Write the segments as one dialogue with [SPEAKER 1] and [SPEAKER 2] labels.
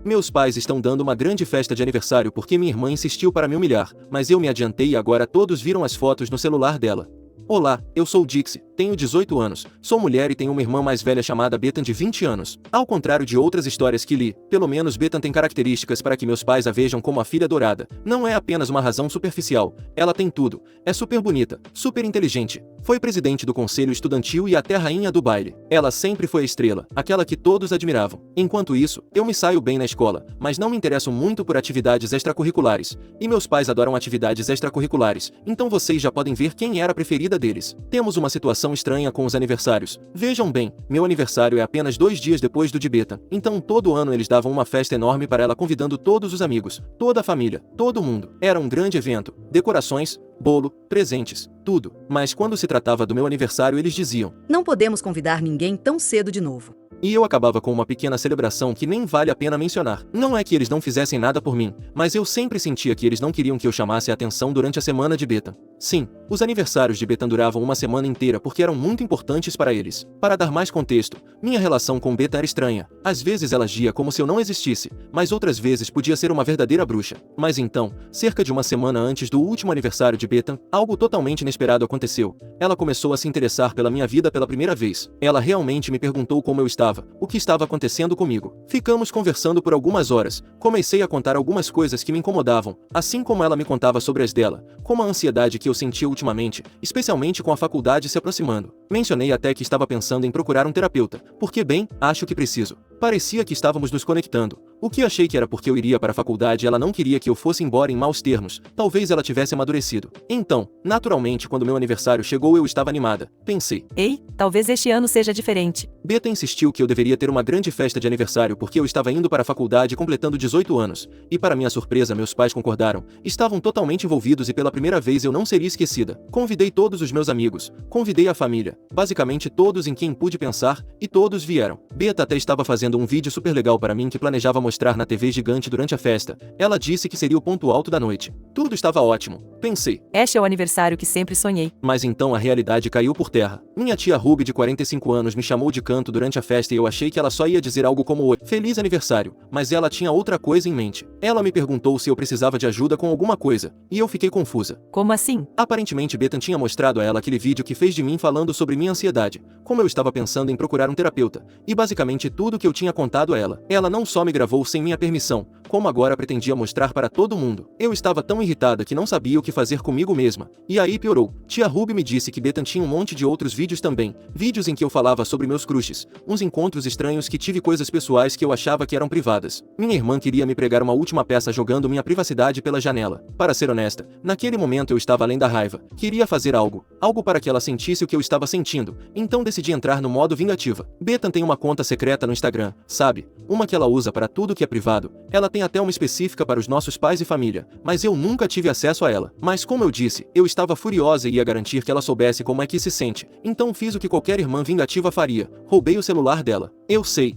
[SPEAKER 1] Meus pais estão dando uma grande festa de aniversário porque minha irmã insistiu para me humilhar, mas eu me adiantei e agora todos viram as fotos no celular dela. Olá, eu sou Dixie, tenho 18 anos, sou mulher e tenho uma irmã mais velha chamada Bethan de 20 anos. Ao contrário de outras histórias que li, pelo menos Bethan tem características para que meus pais a vejam como a filha dourada. Não é apenas uma razão superficial, ela tem tudo. É super bonita, super inteligente. Foi presidente do conselho estudantil e até rainha do baile. Ela sempre foi a estrela, aquela que todos admiravam. Enquanto isso, eu me saio bem na escola, mas não me interesso muito por atividades extracurriculares. E meus pais adoram atividades extracurriculares, então vocês já podem ver quem era a preferida deles. Temos uma situação estranha com os aniversários. Vejam bem, meu aniversário é apenas 2 dias depois do de Bethan, então todo ano eles davam uma festa enorme para ela convidando todos os amigos, toda a família, todo mundo. Era um grande evento, decorações, bolo, presentes, tudo. Mas quando se tratava do meu aniversário eles diziam:
[SPEAKER 2] não podemos convidar ninguém tão cedo de novo.
[SPEAKER 1] E eu acabava com uma pequena celebração que nem vale a pena mencionar. Não é que eles não fizessem nada por mim, mas eu sempre sentia que eles não queriam que eu chamasse a atenção durante a semana de Bethan. Sim, os aniversários de Bethan duravam uma semana inteira porque eram muito importantes para eles. Para dar mais contexto, minha relação com Bethan era estranha. Às vezes ela agia como se eu não existisse, mas outras vezes podia ser uma verdadeira bruxa. Mas então, cerca de uma semana antes do último aniversário de Bethan, algo totalmente inesperado aconteceu. Ela começou a se interessar pela minha vida pela primeira vez. Ela realmente me perguntou como eu estava, o que estava acontecendo comigo. Ficamos conversando por algumas horas. Comecei a contar algumas coisas que me incomodavam, assim como ela me contava sobre as dela, como a ansiedade que eu sentia ultimamente, especialmente com a faculdade se aproximando. Mencionei até que estava pensando em procurar um terapeuta, porque bem, acho que preciso. Parecia que estávamos nos conectando. O que achei que era porque eu iria para a faculdade e ela não queria que eu fosse embora em maus termos. Talvez ela tivesse amadurecido. Então, naturalmente, quando meu aniversário chegou eu estava animada. Pensei:
[SPEAKER 3] ei, talvez este ano seja diferente.
[SPEAKER 1] Bethan insistiu que eu deveria ter uma grande festa de aniversário porque eu estava indo para a faculdade completando 18 anos. E para minha surpresa meus pais concordaram. Estavam totalmente envolvidos e pela primeira vez eu não seria esquecida. Convidei todos os meus amigos. Convidei a família. Basicamente todos em quem pude pensar, e todos vieram. Bethan até estava fazendo um vídeo super legal para mim que planejava mostrar na TV gigante durante a festa. Ela disse que seria o ponto alto da noite. Tudo estava ótimo. Pensei:
[SPEAKER 3] este é o aniversário que sempre sonhei.
[SPEAKER 1] Mas então a realidade caiu por terra. Minha tia Ruby de 45 anos me chamou de canto durante a festa e eu achei que ela só ia dizer algo como: oi, feliz aniversário, mas ela tinha outra coisa em mente. Ela me perguntou se eu precisava de ajuda com alguma coisa, e eu fiquei confusa.
[SPEAKER 3] Como assim?
[SPEAKER 1] Aparentemente Bethan tinha mostrado a ela aquele vídeo que fez de mim falando sobre minha ansiedade, como eu estava pensando em procurar um terapeuta, e basicamente tudo que eu tinha contado a ela. Ela não só me gravou sem minha permissão, como agora pretendia mostrar para todo mundo. Eu estava tão irritada que não sabia o que fazer comigo mesma. E aí piorou. Tia Ruby me disse que Bethan tinha um monte de outros vídeos também. Vídeos em que eu falava sobre meus crushes, uns encontros estranhos que tive, coisas pessoais que eu achava que eram privadas. Minha irmã queria me pregar uma última peça jogando minha privacidade pela janela. Para ser honesta, naquele momento eu estava além da raiva. Queria fazer algo para que ela sentisse o que eu estava sentindo. Então decidi entrar no modo vingativa. Bethan tem uma conta secreta no Instagram, sabe? Uma que ela usa para tudo que é privado. Ela tem até uma específica para os nossos pais e família, mas eu nunca tive acesso a ela. Mas como eu disse, eu estava furiosa e ia garantir que ela soubesse como é que se sente. Então fiz o que qualquer irmã vingativa faria. Roubei o celular dela. Eu sei,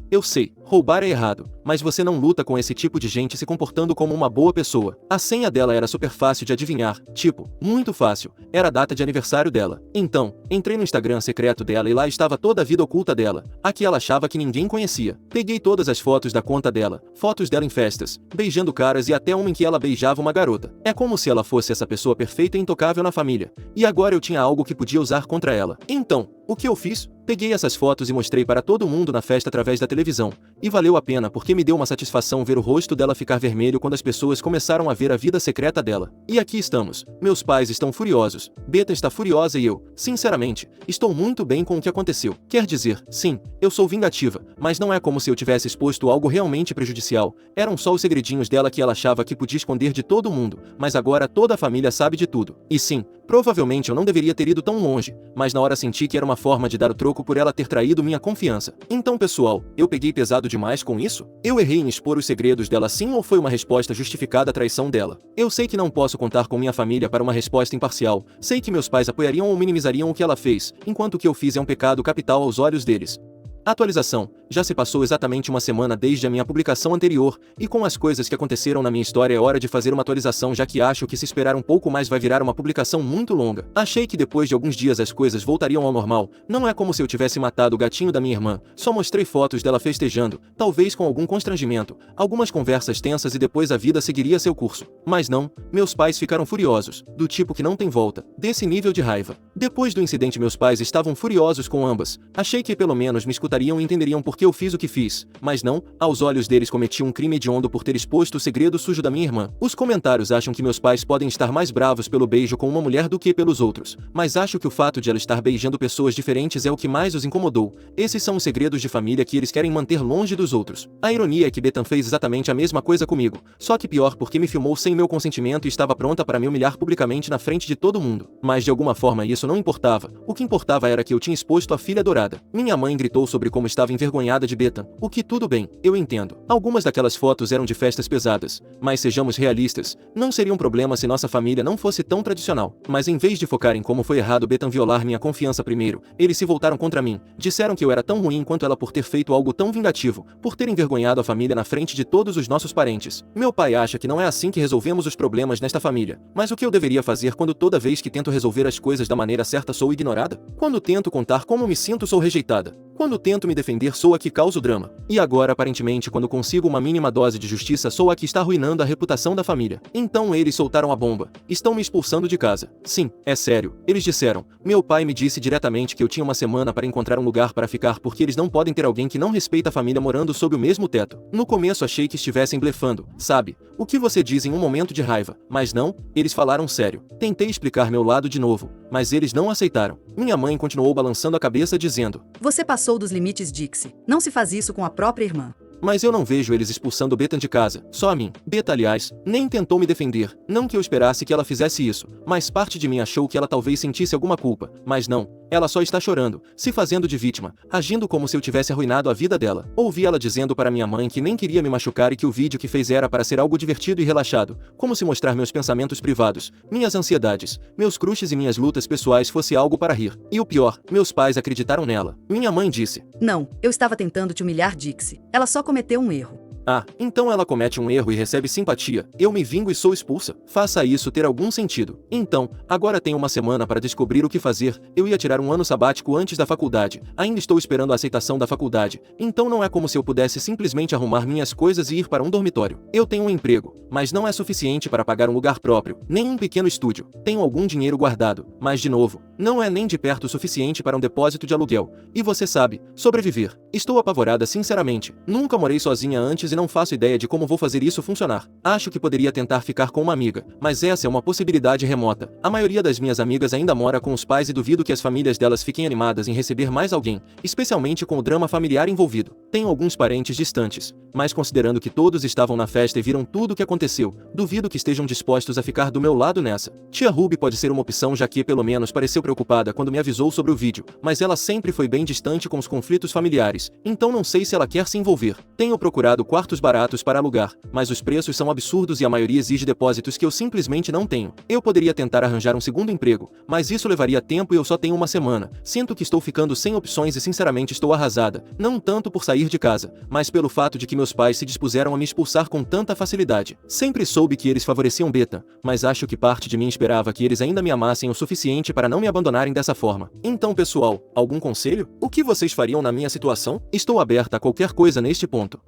[SPEAKER 1] roubar é errado, mas você não luta com esse tipo de gente se comportando como uma boa pessoa. A senha dela era super fácil de adivinhar, tipo, muito fácil, era a data de aniversário dela. Então, entrei no Instagram secreto dela e lá estava toda a vida oculta dela, a que ela achava que ninguém conhecia. Peguei todas as fotos da conta dela, fotos dela em festas, beijando caras e até uma em que ela beijava uma garota. É como se ela fosse essa pessoa perfeita e intocável na família. E agora eu tinha algo que podia usar contra ela. Então, o que eu fiz? Peguei essas fotos e mostrei para todo mundo na festa através da televisão. E valeu a pena porque me deu uma satisfação ver o rosto dela ficar vermelho quando as pessoas começaram a ver a vida secreta dela. E aqui estamos. Meus pais estão furiosos. Bethan está furiosa e eu, sinceramente, estou muito bem com o que aconteceu. Quer dizer, sim, eu sou vingativa, mas não é como se eu tivesse exposto algo realmente prejudicial. Eram só os segredinhos dela que ela achava que podia esconder de todo mundo, mas agora toda a família sabe de tudo. E sim, provavelmente eu não deveria ter ido tão longe, mas na hora senti que era uma forma de dar o troco por ela ter traído minha confiança. Então pessoal, eu peguei pesado demais com isso? Eu errei em expor os segredos dela sim ou foi uma resposta justificada à traição dela? Eu sei que não posso contar com minha família para uma resposta imparcial, sei que meus pais apoiariam ou minimizariam o que ela fez, enquanto o que eu fiz é um pecado capital aos olhos deles. Atualização: já se passou exatamente uma semana desde a minha publicação anterior, e com as coisas que aconteceram na minha história é hora de fazer uma atualização, já que acho que se esperar um pouco mais vai virar uma publicação muito longa. Achei que depois de alguns dias as coisas voltariam ao normal, não é como se eu tivesse matado o gatinho da minha irmã, só mostrei fotos dela festejando, talvez com algum constrangimento, algumas conversas tensas e depois a vida seguiria seu curso. Mas não, meus pais ficaram furiosos, do tipo que não tem volta, desse nível de raiva. Depois do incidente meus pais estavam furiosos com ambas, achei que pelo menos me escutariam e entenderiam por que eu fiz o que fiz, mas não, aos olhos deles cometi um crime hediondo por ter exposto o segredo sujo da minha irmã. Os comentários acham que meus pais podem estar mais bravos pelo beijo com uma mulher do que pelos outros, mas acho que o fato de ela estar beijando pessoas diferentes é o que mais os incomodou. Esses são os segredos de família que eles querem manter longe dos outros. A ironia é que Bethan fez exatamente a mesma coisa comigo, só que pior porque me filmou sem meu consentimento e estava pronta para me humilhar publicamente na frente de todo mundo. Mas de alguma forma isso não importava, o que importava era que eu tinha exposto a filha adorada. Minha mãe gritou sobre como estava envergonhada de Bethan, o que tudo bem, eu entendo. Algumas daquelas fotos eram de festas pesadas, mas sejamos realistas, não seria um problema se nossa família não fosse tão tradicional. Mas em vez de focar em como foi errado Bethan violar minha confiança primeiro, eles se voltaram contra mim, disseram que eu era tão ruim quanto ela por ter feito algo tão vingativo, por ter envergonhado a família na frente de todos os nossos parentes. Meu pai acha que não é assim que resolvemos os problemas nesta família, mas o que eu deveria fazer quando toda vez que tento resolver as coisas da maneira certa sou ignorada? Quando tento contar como me sinto sou rejeitada. Quando tento me defender sou a que causa o drama. E agora aparentemente quando consigo uma mínima dose de justiça sou a que está arruinando a reputação da família. Então eles soltaram a bomba. Estão me expulsando de casa. Sim, é sério. Eles disseram. Meu pai me disse diretamente que eu tinha uma semana para encontrar um lugar para ficar porque eles não podem ter alguém que não respeita a família morando sob o mesmo teto. No começo achei que estivessem blefando, sabe? O que você diz em um momento de raiva. Mas não, eles falaram sério. Tentei explicar meu lado de novo, mas eles não aceitaram. Minha mãe continuou balançando a cabeça dizendo:
[SPEAKER 2] Você passou dos limites, Dixie. Não se faz isso com a própria irmã.
[SPEAKER 1] Mas eu não vejo eles expulsando Bethan de casa, só a mim. Beta, aliás, nem tentou me defender, não que eu esperasse que ela fizesse isso, mas parte de mim achou que ela talvez sentisse alguma culpa, mas não, ela só está chorando, se fazendo de vítima, agindo como se eu tivesse arruinado a vida dela. Ouvi ela dizendo para minha mãe que nem queria me machucar e que o vídeo que fez era para ser algo divertido e relaxado, como se mostrar meus pensamentos privados, minhas ansiedades, meus crushes e minhas lutas pessoais fosse algo para rir. E o pior, meus pais acreditaram nela. Minha mãe disse:
[SPEAKER 2] Não, eu estava tentando te humilhar, Dixie. Ela só cometeu um erro.
[SPEAKER 1] Ah, então ela comete um erro e recebe simpatia, eu me vingo e sou expulsa. Faça isso ter algum sentido. Então, agora tenho uma semana para descobrir o que fazer. Eu ia tirar um ano sabático antes da faculdade, ainda estou esperando a aceitação da faculdade, então não é como se eu pudesse simplesmente arrumar minhas coisas e ir para um dormitório. Eu tenho um emprego, mas não é suficiente para pagar um lugar próprio, nem um pequeno estúdio. Tenho algum dinheiro guardado, mas de novo, não é nem de perto o suficiente para um depósito de aluguel. E você sabe, sobreviver. Estou apavorada sinceramente, nunca morei sozinha antes e não faço ideia de como vou fazer isso funcionar. Acho que poderia tentar ficar com uma amiga, mas essa é uma possibilidade remota. A maioria das minhas amigas ainda mora com os pais e duvido que as famílias delas fiquem animadas em receber mais alguém, especialmente com o drama familiar envolvido. Tenho alguns parentes distantes, mas considerando que todos estavam na festa e viram tudo o que aconteceu, duvido que estejam dispostos a ficar do meu lado nessa. Tia Ruby pode ser uma opção já que pelo menos pareceu preocupada quando me avisou sobre o vídeo, mas ela sempre foi bem distante com os conflitos familiares, então não sei se ela quer se envolver. Tenho procurado quartos baratos para alugar, mas os preços são absurdos e a maioria exige depósitos que eu simplesmente não tenho. Eu poderia tentar arranjar um segundo emprego, mas isso levaria tempo e eu só tenho uma semana. Sinto que estou ficando sem opções e sinceramente estou arrasada, não tanto por sair de casa, mas pelo fato de que meus pais se dispuseram a me expulsar com tanta facilidade. Sempre soube que eles favoreciam Bethan, mas acho que parte de mim esperava que eles ainda me amassem o suficiente para não me abandonarem dessa forma. Então pessoal, algum conselho? O que vocês fariam na minha situação? Estou aberta a qualquer coisa neste ponto.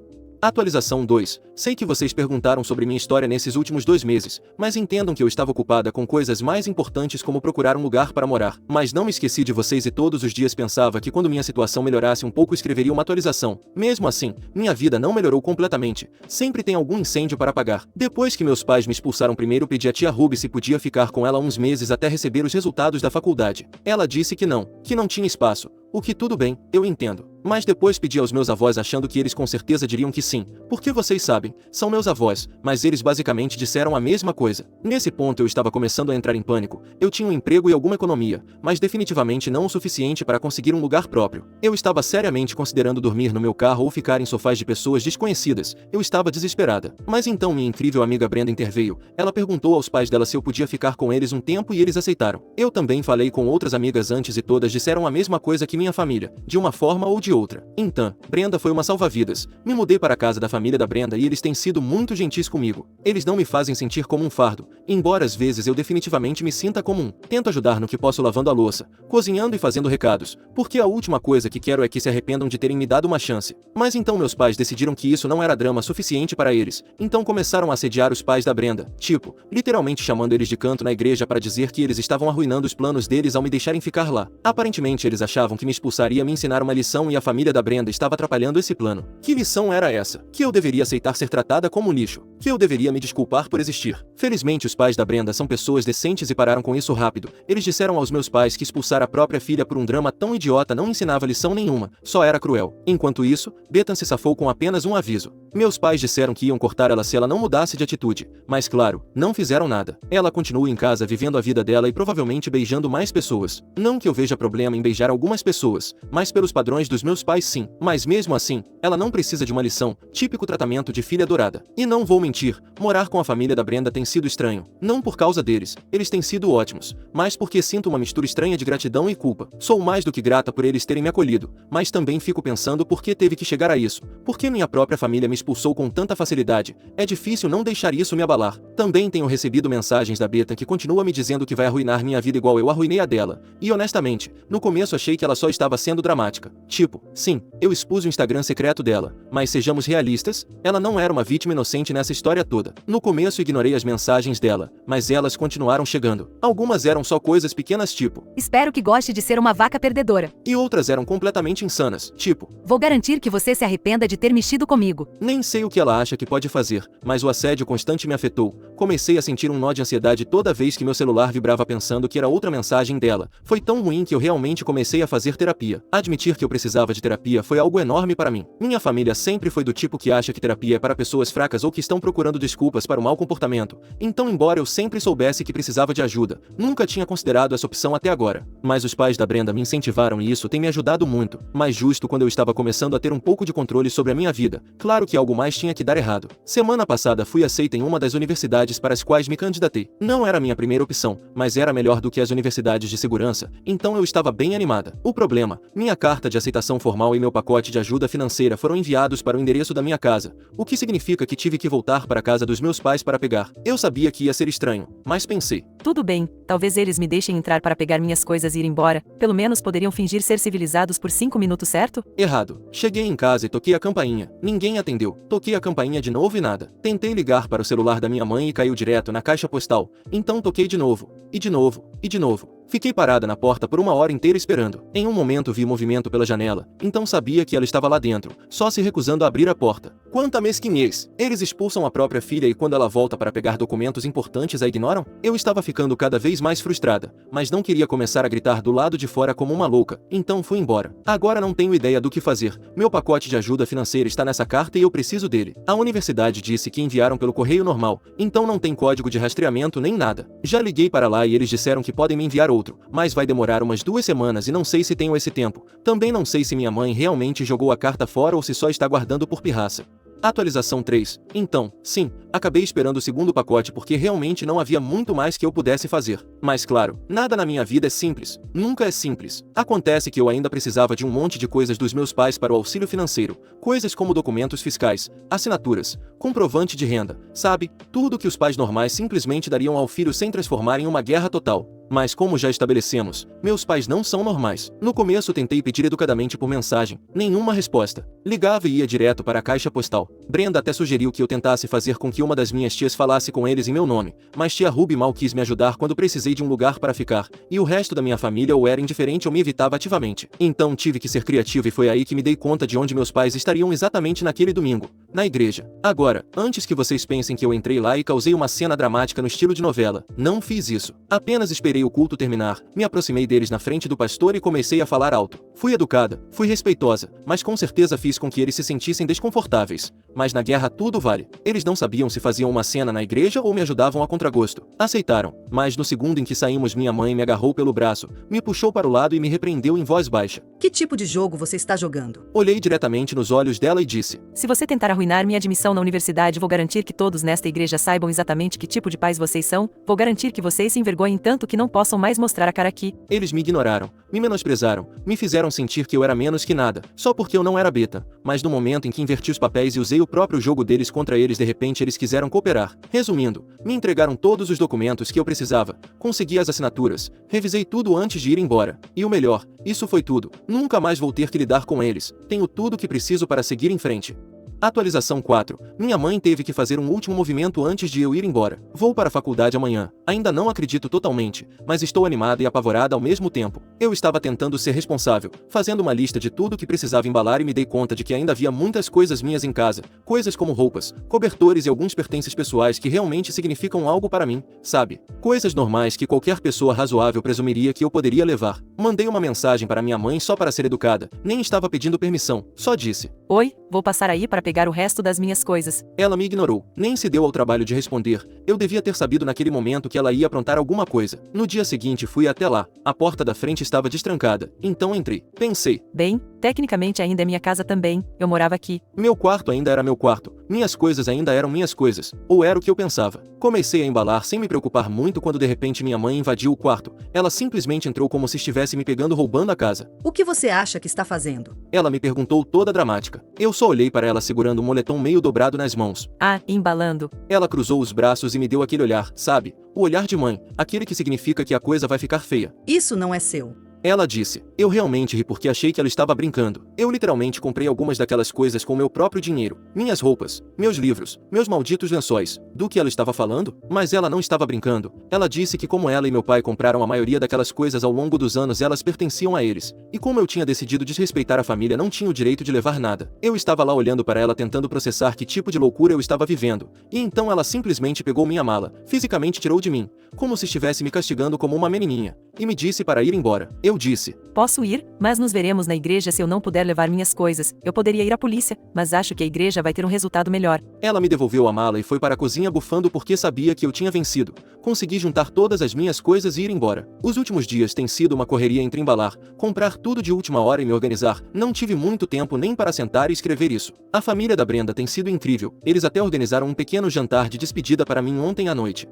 [SPEAKER 1] Atualização 2. Sei que vocês perguntaram sobre minha história nesses últimos 2 meses, mas entendam que eu estava ocupada com coisas mais importantes como procurar um lugar para morar. Mas não me esqueci de vocês e todos os dias pensava que quando minha situação melhorasse um pouco escreveria uma atualização. Mesmo assim, minha vida não melhorou completamente. Sempre tem algum incêndio para apagar. Depois que meus pais me expulsaram primeiro pedi a tia Ruby se podia ficar com ela uns meses até receber os resultados da faculdade. Ela disse que não tinha espaço. O que tudo bem, eu entendo. Mas depois pedi aos meus avós achando que eles com certeza diriam que sim, porque vocês sabem, são meus avós, mas eles basicamente disseram a mesma coisa. Nesse ponto eu estava começando a entrar em pânico, eu tinha um emprego e alguma economia, mas definitivamente não o suficiente para conseguir um lugar próprio. Eu estava seriamente considerando dormir no meu carro ou ficar em sofás de pessoas desconhecidas, eu estava desesperada. Mas então minha incrível amiga Brenda interveio, ela perguntou aos pais dela se eu podia ficar com eles um tempo e eles aceitaram. Eu também falei com outras amigas antes e todas disseram a mesma coisa que minha minha família, de uma forma ou de outra. Então, Brenda foi uma salva-vidas. Me mudei para a casa da família da Brenda e eles têm sido muito gentis comigo. Eles não me fazem sentir como um fardo, embora às vezes eu definitivamente me sinta como um. Tento ajudar no que posso lavando a louça, cozinhando e fazendo recados, porque a última coisa que quero é que se arrependam de terem me dado uma chance. Mas então meus pais decidiram que isso não era drama suficiente para eles, então começaram a assediar os pais da Brenda, tipo, literalmente chamando eles de canto na igreja para dizer que eles estavam arruinando os planos deles ao me deixarem ficar lá. Aparentemente eles achavam que me expulsar ia me ensinar uma lição e a família da Brenda estava atrapalhando esse plano. Que lição era essa? Que eu deveria aceitar ser tratada como lixo. Que eu deveria me desculpar por existir. Felizmente os pais da Brenda são pessoas decentes e pararam com isso rápido. Eles disseram aos meus pais que expulsar a própria filha por um drama tão idiota não ensinava lição nenhuma, só era cruel. Enquanto isso, Bethan se safou com apenas um aviso. Meus pais disseram que iam cortar ela se ela não mudasse de atitude, mas claro, não fizeram nada. Ela continua em casa vivendo a vida dela e provavelmente beijando mais pessoas. Não que eu veja problema em beijar algumas pessoas, mas pelos padrões dos meus pais sim. Mas mesmo assim, ela não precisa de uma lição, típico tratamento de filha adorada. E não vou mentir, morar com a família da Brenda tem sido estranho. Não por causa deles, eles têm sido ótimos, mas porque sinto uma mistura estranha de gratidão e culpa. Sou mais do que grata por eles terem me acolhido, mas também fico pensando por que teve que chegar a isso. Por que minha própria família me expulsou com tanta facilidade? É difícil não deixar isso me abalar. Também tenho recebido mensagens da Bethan que continua me dizendo que vai arruinar minha vida igual eu arruinei a dela. E honestamente, no começo achei que ela só estava sendo dramática. Tipo, sim, eu expus o Instagram secreto dela, mas sejamos realistas, ela não era uma vítima inocente nessa história toda. No começo ignorei as mensagens dela, mas elas continuaram chegando. Algumas eram só coisas pequenas tipo,
[SPEAKER 3] Espero que goste de ser uma vaca perdedora.
[SPEAKER 1] e outras eram completamente insanas, tipo,
[SPEAKER 3] Vou garantir que você se arrependa de ter mexido comigo.
[SPEAKER 1] nem sei o que ela acha que pode fazer, mas o assédio constante me afetou. Comecei a sentir um nó de ansiedade toda vez que meu celular vibrava pensando que era outra mensagem dela. Foi tão ruim que eu realmente comecei a fazer terapia. Admitir que eu precisava de terapia foi algo enorme para mim. Minha família sempre foi do tipo que acha que terapia é para pessoas fracas ou que estão procurando desculpas para o mau comportamento. Então, embora eu sempre soubesse que precisava de ajuda, nunca tinha considerado essa opção até agora. Mas os pais da Brenda me incentivaram e isso tem me ajudado muito. Mas justo quando eu estava começando a ter um pouco de controle sobre a minha vida, claro que algo mais tinha que dar errado. Semana passada fui aceita em uma das universidades para as quais me candidatei. Não era a minha primeira opção, mas era melhor do que as universidades de segurança, então eu estava bem animada. O problema, minha carta de aceitação formal e meu pacote de ajuda financeira foram enviados para o endereço da minha casa, o que significa que tive que voltar para a casa dos meus pais para pegar. Eu sabia que ia ser estranho, mas pensei,
[SPEAKER 3] Tudo bem, talvez eles me deixem entrar para pegar minhas coisas e ir embora. Pelo menos poderiam fingir ser civilizados por 5 minutos, certo?
[SPEAKER 1] errado. Cheguei em casa e toquei a campainha. Ninguém atendeu. Toquei a campainha de novo e nada. Tentei ligar para o celular da minha mãe e caiu direto na caixa postal. Então toquei de novo. E de novo. E de novo. Fiquei parada na porta por uma hora inteira esperando. Em um momento vi movimento pela janela, então sabia que ela estava lá dentro, só se recusando a abrir a porta. Quanta mesquinhez! Eles expulsam a própria filha e quando ela volta para pegar documentos importantes a ignoram? Eu estava ficando cada vez mais frustrada, mas não queria começar a gritar do lado de fora como uma louca, então fui embora. Agora não tenho ideia do que fazer. Meu pacote de ajuda financeira está nessa carta e eu preciso dele. A universidade disse que enviaram pelo correio normal, então não tem código de rastreamento nem nada. Já liguei para lá e eles disseram que podem me enviar outro, mas vai demorar umas 2 semanas e não sei se tenho esse tempo. Também não sei se minha mãe realmente jogou a carta fora ou se só está guardando por pirraça. Atualização 3. Então, sim, acabei esperando o segundo pacote porque realmente não havia muito mais que eu pudesse fazer. Mas claro, nada na minha vida é simples. Nunca é simples. Acontece que eu ainda precisava de um monte de coisas dos meus pais para o auxílio financeiro. Coisas como documentos fiscais, assinaturas, comprovante de renda, sabe? Tudo que os pais normais simplesmente dariam ao filho sem transformar em uma guerra total. Mas como já estabelecemos, meus pais não são normais. No começo tentei pedir educadamente por mensagem, nenhuma resposta. Ligava e ia direto para a caixa postal. Brenda até sugeriu que eu tentasse fazer com que uma das minhas tias falasse com eles em meu nome, mas tia Ruby mal quis me ajudar quando precisei de um lugar para ficar, e o resto da minha família ou era indiferente ou me evitava ativamente. Então tive que ser criativo e foi aí que me dei conta de onde meus pais estariam exatamente naquele domingo. Na igreja. Agora, antes que vocês pensem que eu entrei lá e causei uma cena dramática no estilo de novela, não fiz isso. Apenas esperei o culto terminar, me aproximei deles na frente do pastor e comecei a falar alto. Fui educada, fui respeitosa, mas com certeza fiz com que eles se sentissem desconfortáveis. Mas na guerra tudo vale. Eles não sabiam se faziam uma cena na igreja ou me ajudavam a contragosto. Aceitaram, mas no segundo em que saímos minha mãe me agarrou pelo braço, me puxou para o lado e me repreendeu em voz baixa.
[SPEAKER 2] Que tipo de jogo você está jogando?
[SPEAKER 1] Olhei diretamente nos olhos dela e disse:
[SPEAKER 3] Se você tentar arruinar minha admissão na universidade, vou garantir que todos nesta igreja saibam exatamente que tipo de pais vocês são, vou garantir que vocês se envergonhem tanto que não possam mais mostrar a cara aqui.
[SPEAKER 1] Eles me ignoraram, me menosprezaram, me fizeram fizeram sentir que eu era menos que nada, só porque eu não era beta, mas no momento em que inverti os papéis e usei o próprio jogo deles contra eles, de repente eles quiseram cooperar. Resumindo, me entregaram todos os documentos que eu precisava, consegui as assinaturas, revisei tudo antes de ir embora. E o melhor, isso foi tudo. Nunca mais vou ter que lidar com eles. Tenho tudo o que preciso para seguir em frente. Atualização 4. Minha mãe teve que fazer um último movimento antes de eu ir embora. Vou para a faculdade amanhã. Ainda não acredito totalmente, mas estou animada e apavorada ao mesmo tempo. Eu estava tentando ser responsável, fazendo uma lista de tudo que precisava embalar e me dei conta de que ainda havia muitas coisas minhas em casa. Coisas como roupas, cobertores e alguns pertences pessoais que realmente significam algo para mim, sabe? Coisas normais que qualquer pessoa razoável presumiria que eu poderia levar. Mandei uma mensagem para minha mãe só para ser educada. Nem estava pedindo permissão, só disse:
[SPEAKER 3] Oi, vou passar aí para pegar o resto das minhas coisas.
[SPEAKER 1] Ela me ignorou, nem se deu ao trabalho de responder. Eu devia ter sabido naquele momento que ela ia aprontar alguma coisa. No dia seguinte fui até lá. A porta da frente estava destrancada, então entrei. Pensei:
[SPEAKER 3] Bem, tecnicamente ainda é minha casa também, eu morava aqui.
[SPEAKER 1] meu quarto ainda era meu quarto, minhas coisas ainda eram minhas coisas, ou era o que eu pensava. Comecei a embalar sem me preocupar muito quando de repente minha mãe invadiu o quarto. Ela simplesmente entrou como se estivesse me pegando roubando a casa.
[SPEAKER 2] O que você acha que está fazendo?
[SPEAKER 1] Ela me perguntou toda dramática. Eu só olhei para ela segurando um moletom meio dobrado nas mãos.
[SPEAKER 3] Ah, embalando.
[SPEAKER 1] Ela cruzou os braços e me deu aquele olhar, sabe? O olhar de mãe, aquele que significa que a coisa vai ficar feia.
[SPEAKER 2] Isso não é seu.
[SPEAKER 1] Ela disse. Eu realmente ri porque achei que ela estava brincando. Eu literalmente comprei algumas daquelas coisas com meu próprio dinheiro. Minhas roupas, meus livros, meus malditos lençóis. Do que ela estava falando? Mas ela não estava brincando. Ela disse que como ela e meu pai compraram a maioria daquelas coisas ao longo dos anos, elas pertenciam a eles. E como eu tinha decidido desrespeitar a família, não tinha o direito de levar nada. Eu estava lá olhando para ela tentando processar que tipo de loucura eu estava vivendo. E então ela simplesmente pegou minha mala, fisicamente tirou de mim, como se estivesse me castigando como uma menininha, e me disse para ir embora. Eu disse:
[SPEAKER 3] Posso ir, mas nos veremos na igreja se eu não puder levar minhas coisas. Eu poderia ir à polícia, mas acho que a igreja vai ter um resultado melhor.
[SPEAKER 1] Ela me devolveu a mala e foi para a cozinha bufando porque sabia que eu tinha vencido. Consegui juntar todas as minhas coisas e ir embora. Os últimos dias têm sido uma correria entre embalar, comprar tudo de última hora e me organizar. Não tive muito tempo nem para sentar e escrever isso. A família da Brenda tem sido incrível. Eles até organizaram um pequeno jantar de despedida para mim ontem à noite.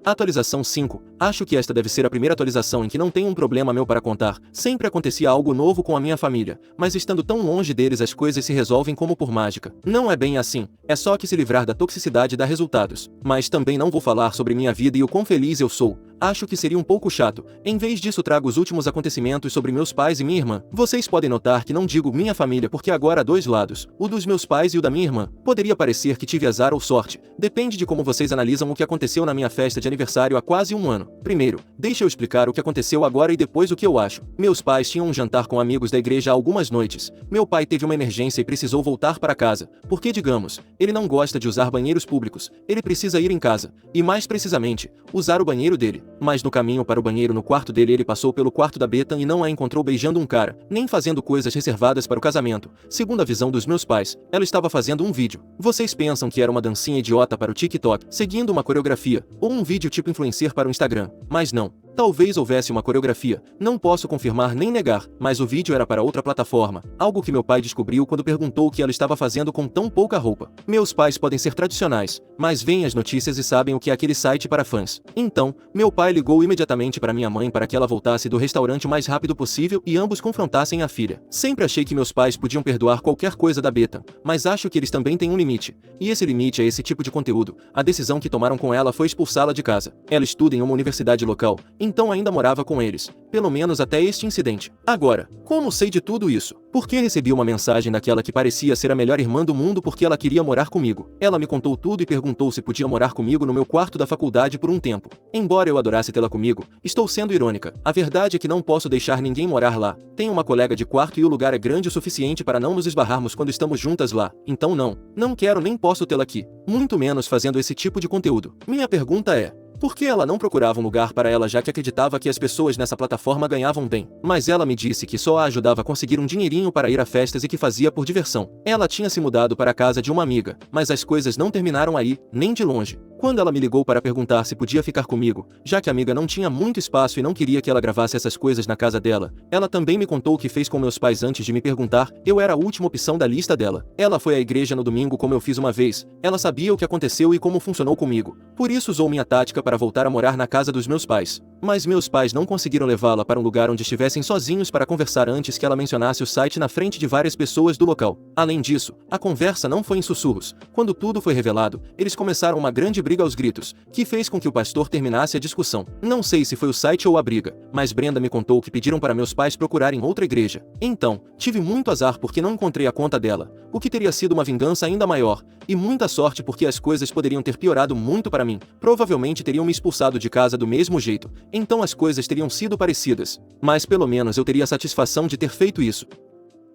[SPEAKER 1] Atualização 5. Acho que esta deve ser a primeira atualização em que não tenho um problema meu para contar. Sempre acontecia algo novo com a minha família, mas estando tão longe deles as coisas se resolvem como por mágica. Não é bem assim, é só que se livrar da toxicidade dá resultados. Mas também não vou falar sobre minha vida e o quão feliz eu sou. Acho que seria um pouco chato. Em vez disso trago os últimos acontecimentos sobre meus pais e minha irmã. Vocês podem notar que não digo minha família porque agora há dois lados, o dos meus pais e o da minha irmã. Poderia parecer que tive azar ou sorte. Depende de como vocês analisam o que aconteceu na minha festa de aniversário há quase um ano. Primeiro, deixa eu explicar o que aconteceu agora e depois o que eu acho. Meus pais tinham um jantar com amigos da igreja há algumas noites. Meu pai teve uma emergência e precisou voltar para casa, porque digamos, ele não gosta de usar banheiros públicos, ele precisa ir em casa, e mais precisamente, usar o banheiro dele. Mas no caminho para o banheiro no quarto dele ele passou pelo quarto da Bethan e não a encontrou beijando um cara, nem fazendo coisas reservadas para o casamento. Segundo a visão dos meus pais, ela estava fazendo um vídeo. Vocês pensam que era uma dancinha idiota para o TikTok, seguindo uma coreografia, ou um vídeo tipo influencer para o Instagram, mas não. Talvez houvesse uma coreografia, não posso confirmar nem negar, mas o vídeo era para outra plataforma, algo que meu pai descobriu quando perguntou o que ela estava fazendo com tão pouca roupa. Meus pais podem ser tradicionais, mas veem as notícias e sabem o que é aquele site para fãs. Então, meu pai ligou imediatamente para minha mãe para que ela voltasse do restaurante o mais rápido possível e ambos confrontassem a filha. Sempre achei que meus pais podiam perdoar qualquer coisa da Bethan, mas acho que eles também têm um limite, e esse limite é esse tipo de conteúdo. A decisão que tomaram com ela foi expulsá-la de casa. Ela estuda em uma universidade local, então ainda morava com eles, pelo menos até este incidente. Agora, como sei de tudo isso? Porque recebi uma mensagem daquela que parecia ser a melhor irmã do mundo porque ela queria morar comigo. Ela me contou tudo e perguntou se podia morar comigo no meu quarto da faculdade por um tempo. Embora eu adorasse tê-la comigo, estou sendo irônica. A verdade é que não posso deixar ninguém morar lá. Tenho uma colega de quarto e o lugar é grande o suficiente para não nos esbarrarmos quando estamos juntas lá. Então não quero nem posso tê-la aqui. Muito menos fazendo esse tipo de conteúdo. Minha pergunta é: por que ela não procurava um lugar para ela já que acreditava que as pessoas nessa plataforma ganhavam bem? Mas ela me disse que só a ajudava a conseguir um dinheirinho para ir a festas e que fazia por diversão. Ela tinha se mudado para a casa de uma amiga, mas as coisas não terminaram aí, nem de longe. Quando ela me ligou para perguntar se podia ficar comigo, já que a amiga não tinha muito espaço e não queria que ela gravasse essas coisas na casa dela, ela também me contou o que fez com meus pais antes de me perguntar. Eu era a última opção da lista dela. Ela foi à igreja no domingo como eu fiz uma vez. Ela sabia o que aconteceu e como funcionou comigo. Por isso usou minha tática para voltar a morar na casa dos meus pais. Mas meus pais não conseguiram levá-la para um lugar onde estivessem sozinhos para conversar antes que ela mencionasse o site na frente de várias pessoas do local. Além disso, a conversa não foi em sussurros. Quando tudo foi revelado, eles começaram uma grande briga aos gritos, que fez com que o pastor terminasse a discussão. Não sei se foi o site ou a briga, mas Brenda me contou que pediram para meus pais procurarem outra igreja. Então, tive muito azar porque não encontrei a conta dela, o que teria sido uma vingança ainda maior, e muita sorte porque as coisas poderiam ter piorado muito para mim. Provavelmente teriam me expulsado de casa do mesmo jeito, então as coisas teriam sido parecidas. Mas pelo menos eu teria a satisfação de ter feito isso.